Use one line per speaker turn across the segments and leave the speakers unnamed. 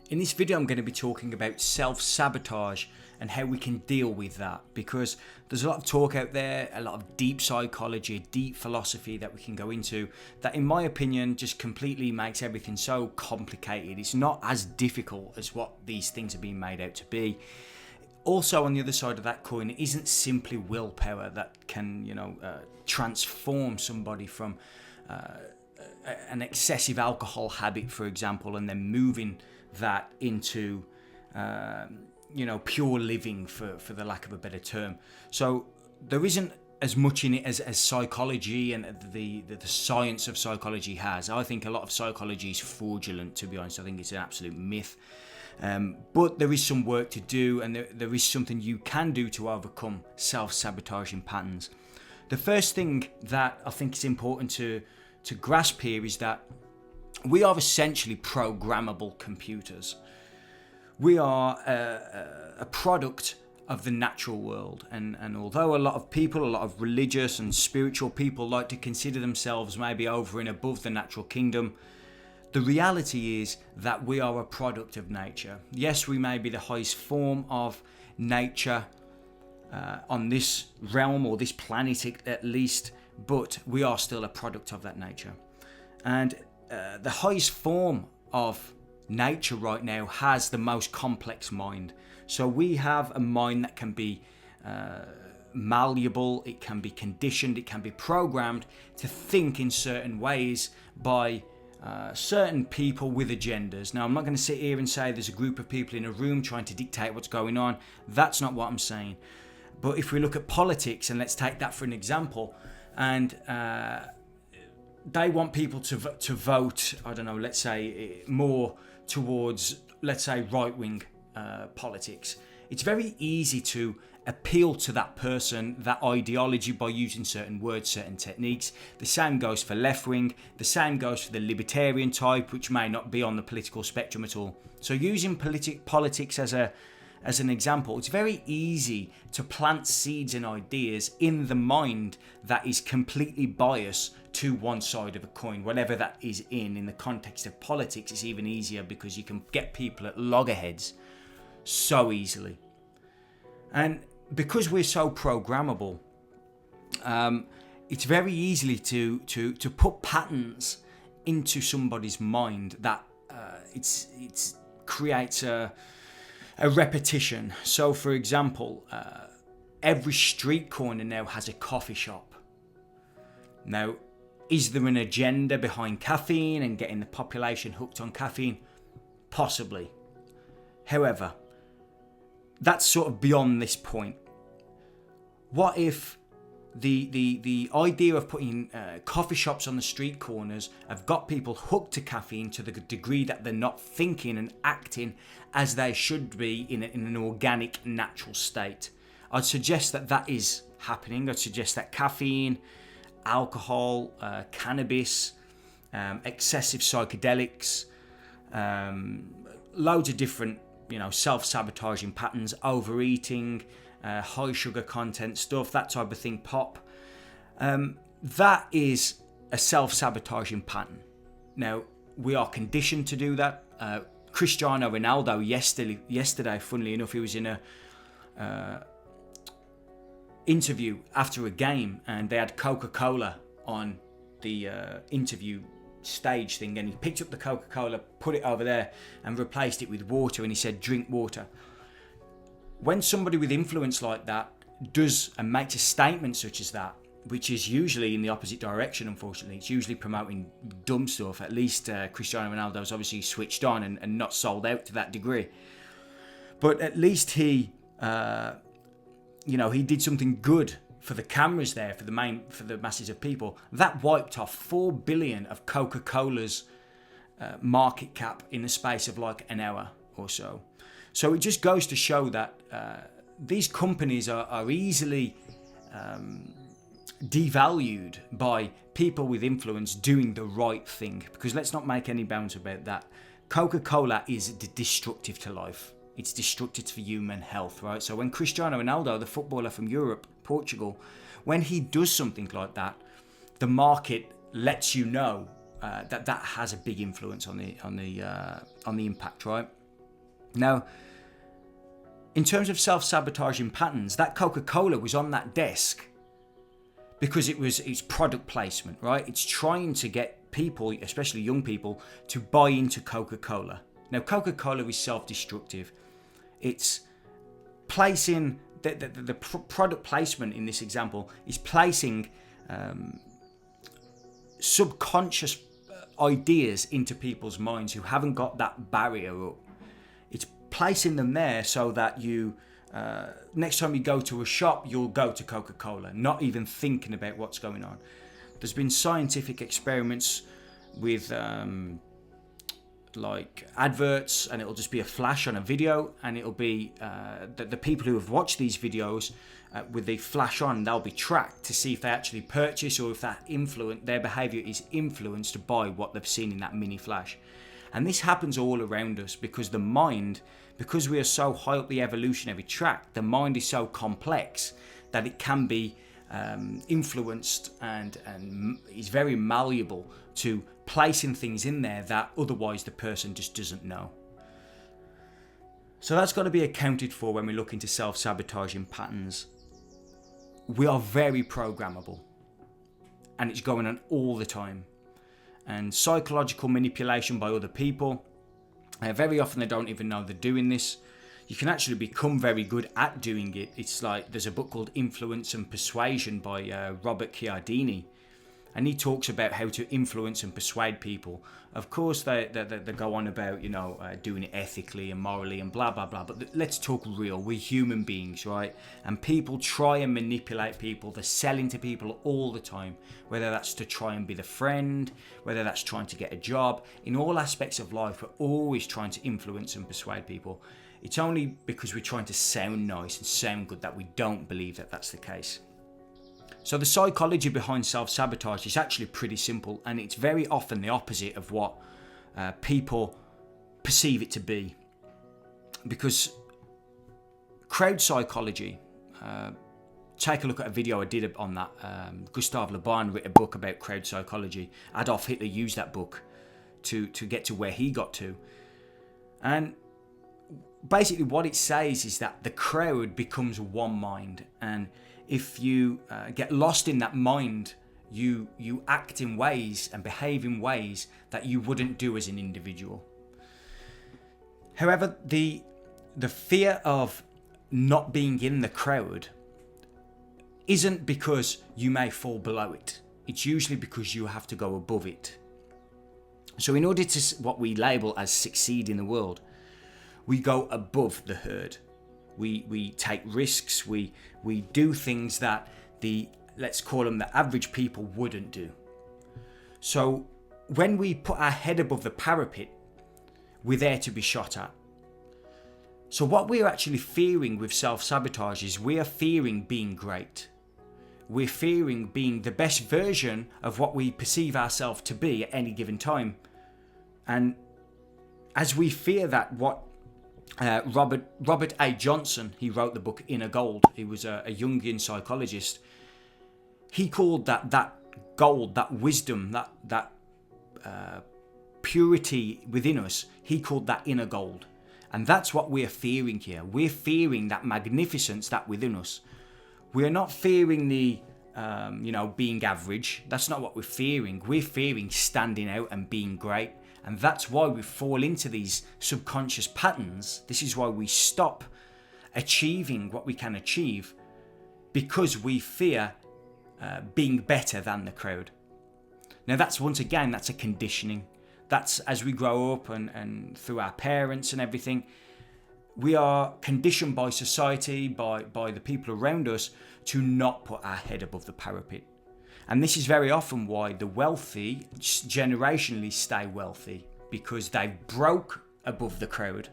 In this video, I'm going to be talking about self-sabotage and how we can deal with that, because there's a lot of talk out there, a lot of deep psychology, deep philosophy that we can go into that, in my opinion, just completely makes everything so complicated. It's not as difficult as what these things are being made out to be. Also, on the other side of that coin, it isn't simply willpower that can, transform somebody from an excessive alcohol habit, for example, and then moving that into pure living, for the lack of a better term. So there isn't as much in it as psychology and the science of psychology has. I think a lot of psychology is fraudulent, to be honest. I think it's an absolute myth. But there is some work to do, and there is something you can do to overcome self-sabotaging patterns. The first thing that I think is important to grasp here is that we are essentially programmable computers. We are a product of the natural world, and although a lot of people, a lot of religious and spiritual people, like to consider themselves maybe over and above the natural kingdom, the reality is that we are a product of nature. Yes, we may be the highest form of nature on this realm, or this planet at least, but we are still a product of that nature. And the highest form of nature right now has the most complex mind. So we have a mind that can be malleable, it can be conditioned, it can be programmed to think in certain ways by certain people with agendas. Now, I'm not going to sit here and say there's a group of people in a room trying to dictate what's going on. That's not what I'm saying. But if we look at politics, and let's take that for an example, and they want people to vote, I don't know, let's say more towards, let's say, right-wing politics. It's very easy to appeal to that person, that ideology, by using certain words, certain techniques. The same goes for left-wing, the same goes for the libertarian type, which may not be on the political spectrum at all. So using politics as an example, it's very easy to plant seeds and ideas in the mind that is completely biased to one side of a coin, whatever that is in the context of politics. It's even easier because you can get people at loggerheads so easily. And because we're so programmable, it's very easy to put patterns into somebody's mind that it creates a repetition. So, for example, every street corner now has a coffee shop. Now, is there an agenda behind caffeine and getting the population hooked on caffeine? Possibly. However, that's sort of beyond this point. What if the idea of putting coffee shops on the street corners have got people hooked to caffeine to the degree that they're not thinking and acting as they should be in an organic, natural state? I'd suggest that is happening. I'd suggest that caffeine, alcohol, cannabis, excessive psychedelics, loads of different, self-sabotaging patterns, overeating, high sugar content stuff, that type of thing, pop. That is a self-sabotaging pattern. Now, we are conditioned to do that. Cristiano Ronaldo yesterday, funnily enough, he was in a interview after a game, and they had Coca-Cola on the interview stage thing, and he picked up the Coca-Cola, put it over there, and replaced it with water, and he said, "Drink water." When somebody with influence like that does and makes a statement such as that, which is usually in the opposite direction, unfortunately, it's usually promoting dumb stuff. At least Cristiano Ronaldo's obviously switched on and not sold out to that degree. But at least he did something good for the cameras there, for the masses of people. That wiped off 4 billion of Coca-Cola's market cap in the space of like an hour or so. So it just goes to show that these companies are easily devalued by people with influence doing the right thing. Because let's not make any bounds about that. Coca-Cola is destructive to life. It's destructive for human health, right? So when Cristiano Ronaldo, the footballer from Europe, Portugal, when he does something like that, the market lets you know that has a big influence on the impact, right? Now, in terms of self-sabotaging patterns, that Coca-Cola was on that desk because it's product placement, right? It's trying to get people, especially young people, to buy into Coca-Cola. Now, Coca-Cola is self-destructive. It's placing the product placement in this example is placing subconscious ideas into people's minds who haven't got that barrier up. It's placing them there so that you next time you go to a shop, you'll go to Coca-Cola, not even thinking about what's going on. There's been scientific experiments with like adverts, and it'll just be a flash on a video, and it'll be the people who have watched these videos with the flash on, they'll be tracked to see if they actually purchase or if their behaviour is influenced by what they've seen in that mini flash. And this happens all around us because the mind, because we are so high up the evolutionary track, the mind is so complex that it can be influenced and is very malleable to placing things in there that otherwise the person just doesn't know. So that's got to be accounted for when we look into self-sabotaging patterns. We are very programmable, and it's going on all the time. And psychological manipulation by other people, very often they don't even know they're doing this. You can actually become very good at doing it. It's like there's a book called Influence and Persuasion by Robert Cialdini, and he talks about how to influence and persuade people. Of course, they go on about, doing it ethically and morally and blah, blah, blah. But let's talk real. We're human beings, right? And people try and manipulate people. They're selling to people all the time, whether that's to try and be the friend, whether that's trying to get a job. In all aspects of life, we're always trying to influence and persuade people. It's only because we're trying to sound nice and sound good that we don't believe that that's the case. So the psychology behind self-sabotage is actually pretty simple, and it's very often the opposite of what people perceive it to be. Because crowd psychology, take a look at a video I did on that. Gustav Le Bon wrote a book about crowd psychology. Adolf Hitler used that book to get to where he got to. And basically what it says is that the crowd becomes one mind, and if you get lost in that mind, you act in ways and behave in ways that you wouldn't do as an individual. However, the fear of not being in the crowd isn't because you may fall below it. It's usually because you have to go above it. So in order to what we label as succeed in the world, we go above the herd. We take risks, we do things that let's call them the average people wouldn't do. So when we put our head above the parapet, we're there to be shot at. So what we're actually fearing with self-sabotage is we are fearing being great. We're fearing being the best version of what we perceive ourselves to be at any given time. And as we fear that, what Robert A. Johnson, he wrote the book Inner Gold. He was a Jungian psychologist. He called that gold, that wisdom, that purity within us, he called that inner gold. And that's what we're fearing here. We're fearing that magnificence that within us. We're not fearing the, being average. That's not what we're fearing. We're fearing standing out and being great. And that's why we fall into these subconscious patterns. This is why we stop achieving what we can achieve, because we fear being better than the crowd. Now that's a conditioning. That's as we grow up and through our parents and everything, we are conditioned by society, by the people around us, to not put our head above the parapet. And this is very often why the wealthy generationally stay wealthy, because they broke above the crowd,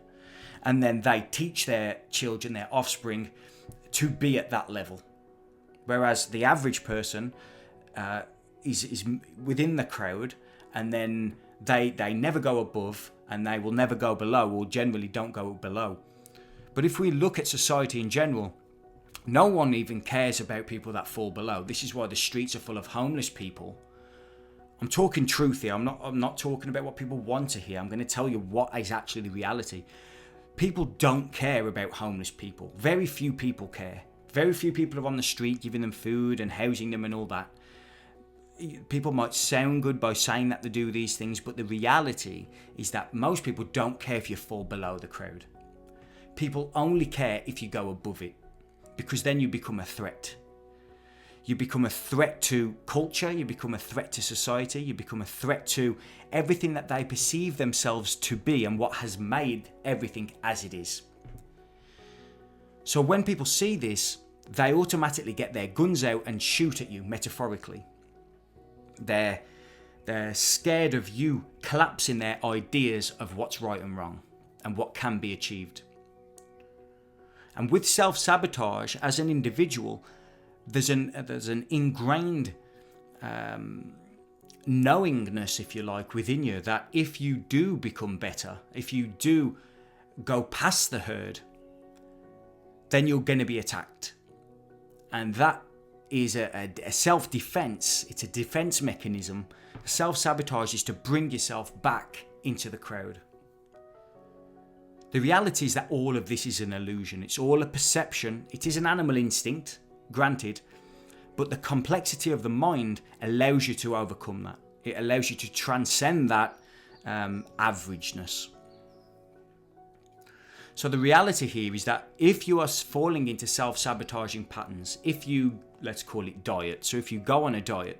and then they teach their children, their offspring, to be at that level. Whereas the average person is within the crowd, and then they never go above, and they will never go below, or generally don't go below. But if we look at society in general, no one even cares about people that fall below. This is why the streets are full of homeless people. I'm talking truth here. I'm not talking about what people want to hear. I'm going to tell you what is actually the reality. people don't care about homeless people. Very few people care. Very few people are on the street giving them food and housing them and all that. People might sound good by saying that they do these things, but the reality is that most people don't care if you fall below the crowd. People only care if you go above it, because then you become a threat. You become a threat to culture, you become a threat to society, you become a threat to everything that they perceive themselves to be and what has made everything as it is. So when people see this, they automatically get their guns out and shoot at you, metaphorically. They're scared of you collapsing their ideas of what's right and wrong and what can be achieved. And with self-sabotage, as an individual, there's an ingrained knowingness, if you like, within you that if you do become better, if you do go past the herd, then you're going to be attacked. And that is a self-defense. It's a defense mechanism. Self-sabotage is to bring yourself back into the crowd. The reality is that all of this is an illusion. It's all a perception. It is an animal instinct, granted, but the complexity of the mind allows you to overcome that. It allows you to transcend that averageness. So the reality here is that if you are falling into self-sabotaging patterns, if you, let's call it diet, so if you go on a diet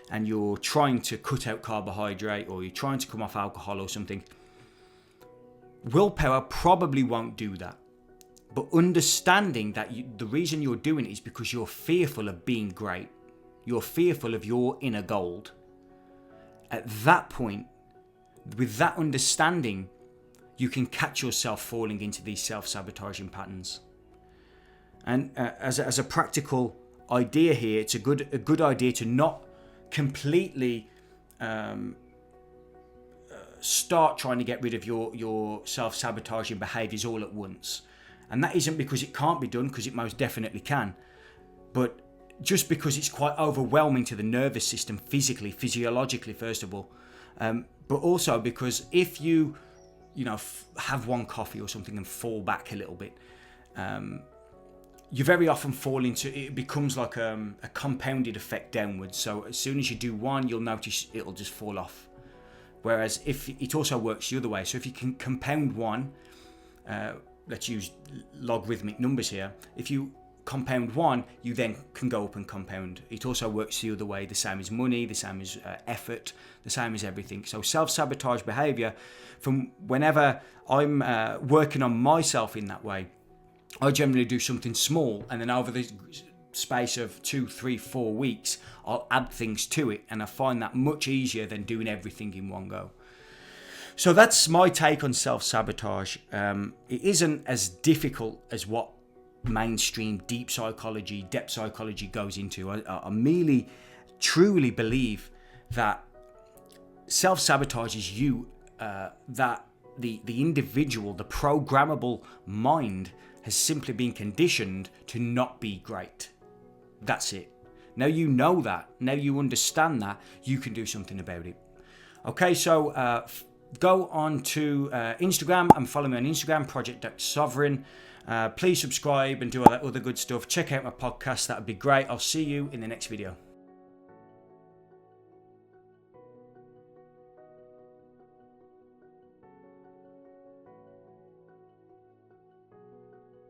and you're trying to cut out carbohydrate or you're trying to come off alcohol or something, willpower probably won't do that. But understanding that the reason you're doing it is because you're fearful of being great. You're fearful of your inner gold. At that point, with that understanding, you can catch yourself falling into these self-sabotaging patterns. And as a practical idea here, it's a good idea to not completely start trying to get rid of your self-sabotaging behaviours all at once. And that isn't because it can't be done, because it most definitely can, but just because it's quite overwhelming to the nervous system physically, physiologically, first of all, but also because if you have one coffee or something and fall back a little bit, you very often fall into, it becomes like a compounded effect downwards. So as soon as you do one, you'll notice it'll just fall off. Whereas if it also works the other way, so if you can compound one, let's use logarithmic numbers here. If you compound one, you then can go up and compound. It also works the other way, the same as money, the same as effort, the same as everything. So self-sabotage behaviour, from whenever I'm working on myself in that way, I generally do something small, and then over the space of 2, 3, 4 weeks, I'll add things to it, and I find that much easier than doing everything in one go. So that's my take on self-sabotage. It isn't as difficult as what mainstream deep psychology, depth psychology goes into. I merely truly believe that self-sabotage is you, that the individual, the programmable mind has simply been conditioned to not be great. That's it. Now you know that, now you understand that, you can do something about it. Okay, so go on to Instagram and follow me on Instagram, Project.Sovereign. Please subscribe and do all that other good stuff. Check out my podcast, that would be great. I'll see you in the next video.